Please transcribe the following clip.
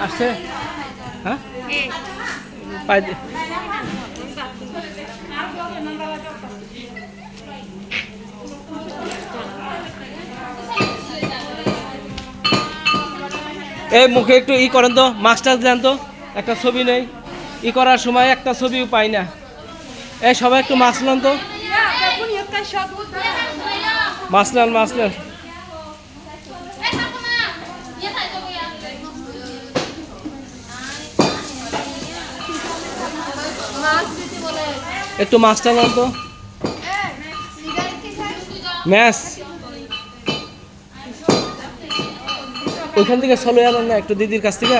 আসছে হ্যাঁ পাই এই মুখে একটু ই করেন তো মাস্টার দেন তো একটা ছবি নেই ই করার সময় একটা ছবিও পাই না এই সবাই একটু মাছ নেন তো মাছ নেন একটু মাছটা নেন তো ম্যাচ ওইখান থেকে চলে আনেন না একটু দিদির কাছ থেকে